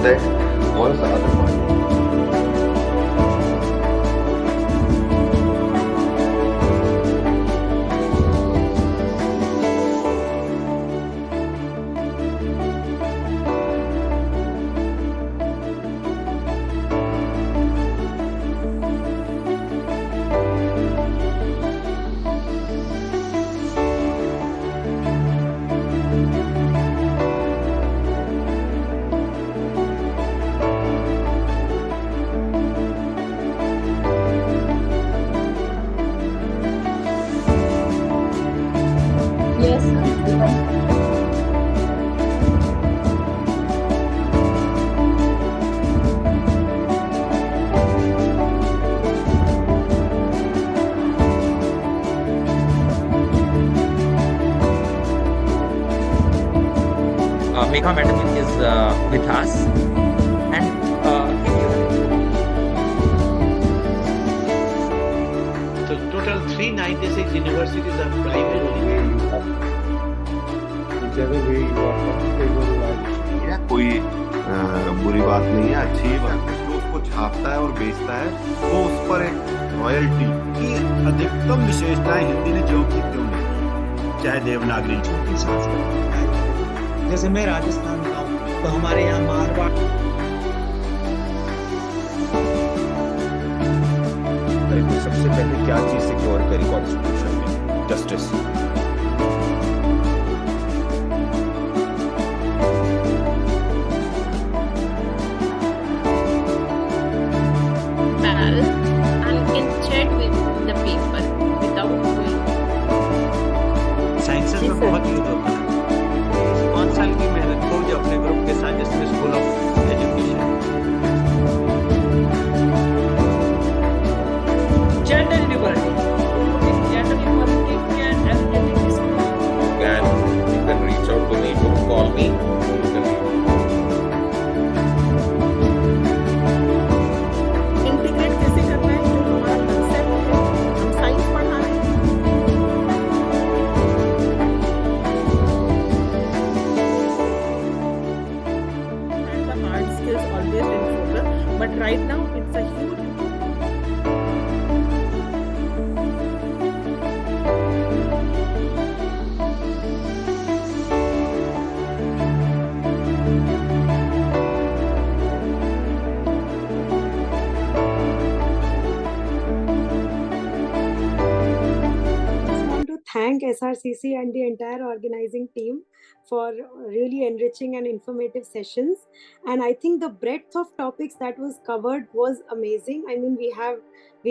होता है, कौन सा आतंकवादी। Yes, everyone. Megha Madam is with us, and So total 396 universities are private. Whichever way you are comfortable and या कोई बुरी बात नहीं है, अच्छी बात है। जो उसको छापता है और बेचता है वो उस पर एक रॉयल्टी की अधिकतम विशेषताएं हिंदी ने जो की क्यों नहीं, चाहे देवनागरी जो की संस्कृत। जैसे मैं राजस्थान का हूँ तो हमारे यहाँ मारवाड़ तो सबसे पहले क्या चीज सिक्योर करी कॉन्स्टिट्यूशन में? Justice. Parallel and can chat with the people without going. Sciences में बहुत यूज होता है। 5 साल की मेहनत हो जो अपने ग्रुप के साथ जिसमें school of education. gender liberty. Gender liberty can everything is You can reach out to me, don't call me. Integrate कैसे करना है, जो हमारा कंसेप्ट है, हम साइंस पढ़ा रहे हैं। And the hard skills always in focus, but right now it's a huge. Just want to thank SRCC and the entire organizing team for really enriching and informative sessions. And I think the breadth of topics that was covered was amazing. I mean, we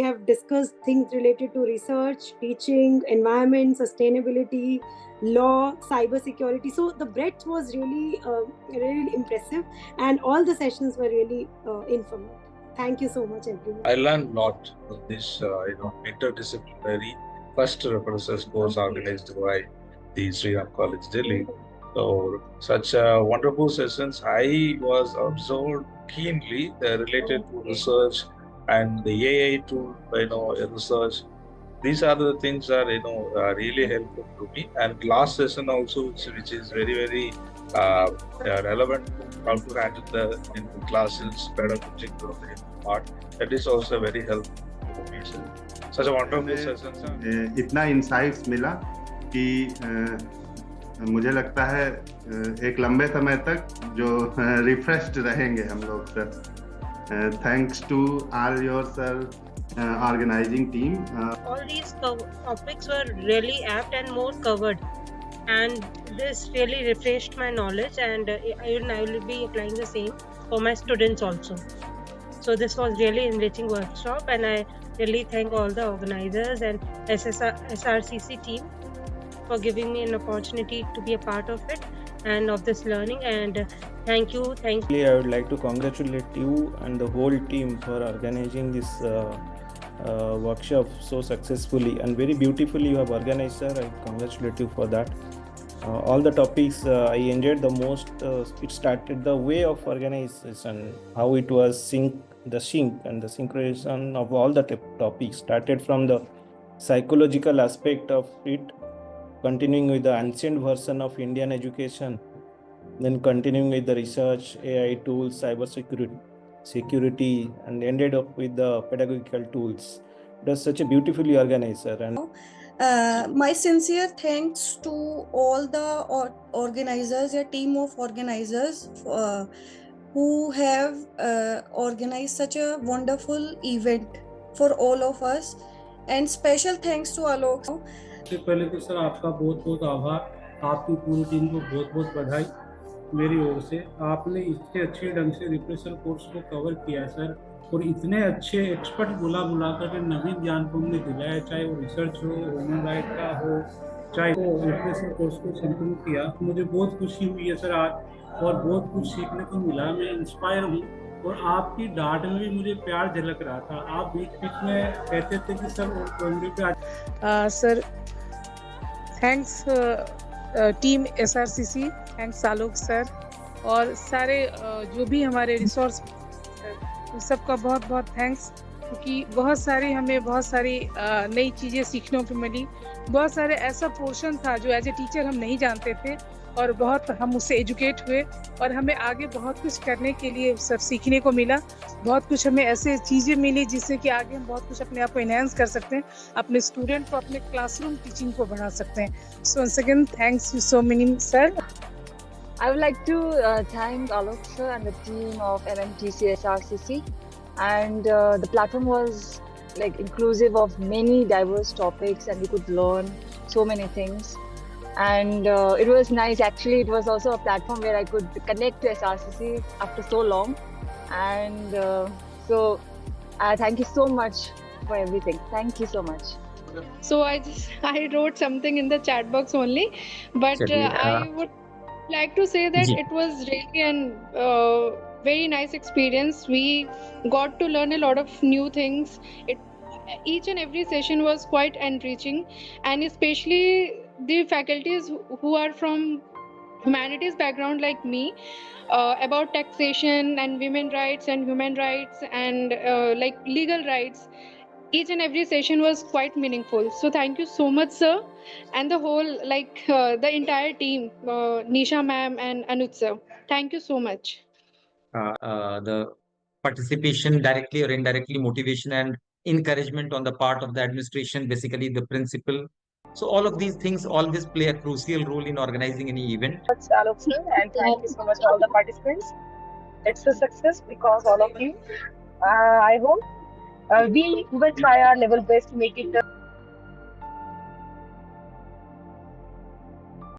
have discussed things related to research, teaching, environment, sustainability, law, cyber security. So the breadth was really impressive, and all the sessions were really informative. Thank you so much, everyone. I learned a lot from this, interdisciplinary first references course organized by the Sri Ram College, Delhi. So, such wonderful sessions. I was observed keenly related to research and the AI tool, research. These are the things that really helpful to me. And last session also, which is very very relevant to how to handle in the classes, pedagogic part. That is also very helpful to me. Such a wonderful session, sir. इतना insights मिला कि मुझे लगता है एक लंबे समय तक जो रिफ्रेश्ड रहेंगे हम लोग sir. Thanks to all your sir organizing team. All these topics were really apt and more covered, and this really refreshed my knowledge, and I will be applying the same for my students also. So this was really enriching workshop, and I really thank all the organizers and SRCC team for giving me an opportunity to be a part of it and of this learning, and thank you. I would like to congratulate you and the whole team for organizing this workshop so successfully and very beautifully you have organized, sir. I congratulate you for that. All the topics I enjoyed the most. It started the way of organization, how it was the sync and the synchronization of all the topics started from the psychological aspect of it, continuing with the ancient version of Indian education, then continuing with the research, AI tools, cyber security, and ended up with the pedagogical tools. It was such a beautifully organized, sir. And my sincere thanks to all the organizers, a team of organizers who have organized such a wonderful event for all of us, and special thanks to Alok. सबसे पहले तो sir आपका बहुत बहुत आभार, आपकी पूरी team को बहुत बहुत बधाई मेरी ओर से। आपने इतने अच्छे ढंग से रिफ्रेशर कोर्स को कवर किया सर, और इतने अच्छे एक्सपर्ट बुला कर नवीन ज्ञान को हमने दिलाया, चाहे वो रिसर्च हो, ह्यूमन राइट का हो, चाहे वो रिफ्रेशर कोर्स को संपूर्ण किया। मुझे बहुत खुशी हुई है सर आज, और बहुत कुछ सीखने को मिला। मैं इंस्पायर हूँ, और आपकी डांट में भी मुझे प्यार झलक रहा था। आप बीच बीच में कहते थे कि सर कैमरे पे sir thanks team SRCC, thanks Alok sir, और सारे जो भी हमारे रिसोर्स सबका बहुत बहुत थैंक्स, क्योंकि हमें बहुत सारी नई चीज़ें सीखने को मिली। बहुत सारे ऐसा पोर्शन था जो एज ए टीचर हम नहीं जानते थे, और बहुत हम उससे एजुकेट हुए, और हमें आगे बहुत कुछ करने के लिए सर सीखने को मिला। बहुत कुछ हमें ऐसे चीज़ें मिली जिससे कि आगे हम बहुत कुछ अपने आप को इनहेंस कर सकते हैं, अपने स्टूडेंट को, अपने क्लासरूम टीचिंग को बढ़ा सकते हैं। सो once again, thanks you so many, sir. I would like to thank Alok sir and the team of MMTC SRCC, and the platform was like inclusive of many diverse topics, and we could learn so many things, and it was nice. Actually, it was also a platform where I could connect to SRCC after so long, and so thank you so much for everything. Thank you so much. So I wrote something in the chat box only, but I would like to say that it was really an very nice experience. We got to learn a lot of new things. Each and every session was quite enriching, and especially the faculties who are from humanities background like me, about taxation and women rights and human rights and like legal rights. Each and every session was quite meaningful. So thank you so much, sir, and the whole the entire team, Nisha ma'am and Anuj sir. Thank you so much. The participation, directly or indirectly, motivation and encouragement on the part of the administration, basically the principal. So all of these things, all this play a crucial role in organizing any event. Alok sir, and thank you so much all the participants. It's a success because all of you. I hope we will try our level best to make it